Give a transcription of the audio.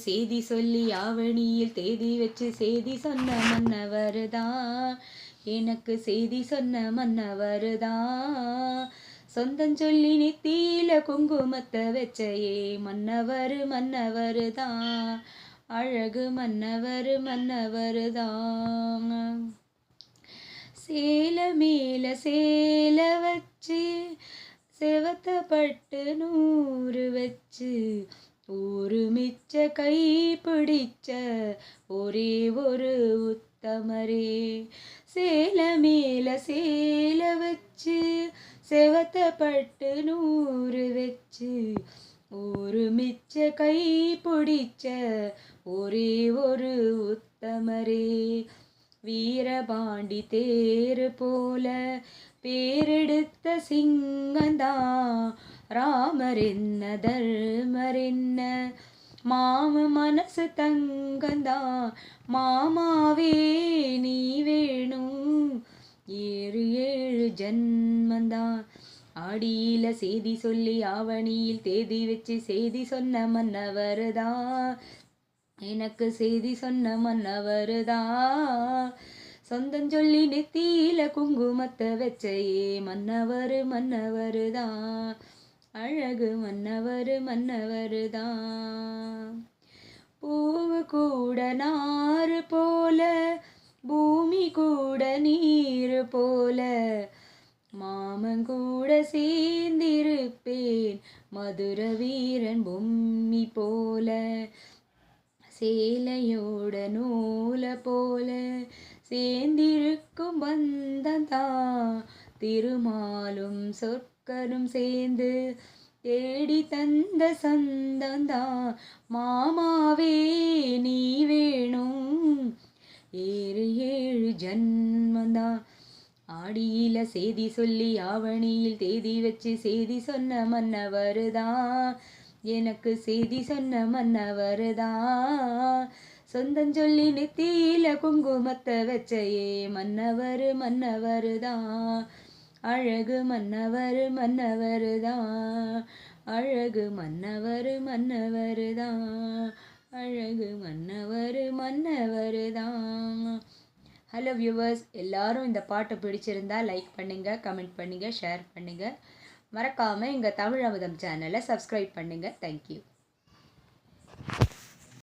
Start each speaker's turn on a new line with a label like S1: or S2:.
S1: செய்தி சொல்லி ஆவணியில் தேதி வச்சு செய்தி சொன்ன மன்னவருதான். எனக்கு செய்தி சொன்ன மன்னவருதான். சொந்தஞ்சொல்லி நெத்தியில குங்குமத்தை வச்சையே மன்னவருதான். அழகு மன்னவருதான். சேல மேல சேல வச்சு செவத்த பட்டு நூறு வச்சு ஒரு மிச்ச கை பிடிச்ச ஒரே ஒரு உத்தமரே. சேல மேல சேல வச்சு செவத்த பட்டு நூறு வச்சு ஒரு மிச்ச கை பிடிச்ச ஒரே ஒரு உத்தமரே. வீரபாண்டி தேரு போல பேரெடுத்த சிங்கந்தான். ராமர் என்ன தர்மர் என்ன மாம மனசு தங்கந்தான். மாமாவே நீ வேணும் 7 ஜன்மந்தான். ஆடியில செய்தி சொல்லி ஆவணியில் தேதி வச்சு செய்தி சொன்ன மன்னவருதான். எனக்கு செய்தி சொன்ன மன்னவருதான். சொந்தஞ்சொல்லி நெத்தியில குங்குமத்தை வச்சையே மன்னவருதான். அழகு மன்னவருதான். பூவு கூட நாறு போல பூமி கூட நீர் போல மாமங்கூட சேர்ந்திருப்பேன் மதுர வீரன் பொம்மி போல. சேலையோட நூல போல சேர்ந்திருக்கும் பந்தந்தான். திருமாலும் சொற்கரும் சேர்ந்து தேடி தந்த சந்தந்தான். மாமாவே நீ வேணும் 7 ஜன்மந்தான். ஆடியில செய்தி சொல்லி ஆவணியில் தேதி வச்சு செய்தி சொன்ன மன்னவருதான். எனக்கு செய்தி சொன்ன மன்னவருதான். சொந்தஞ்சொல்லி நெத்தியில குங்குமத்தை வச்சையே மன்னவருதான். அழகு மன்னவருதான். அழகு மன்னவருதான். அழகு மன்னவருதான். ஹலோ வியூவர்ஸ், எல்லாரும் இந்த பாட்டை பிடிச்சிருந்தா லைக் பண்ணுங்க, கமெண்ட் பண்ணுங்க, ஷேர் பண்ணுங்க. மறக்காம எங்க தமிழ் அமுதம் சேனலை சப்ஸ்கிரைப் பண்ணுங்க. தேங்க்யூ.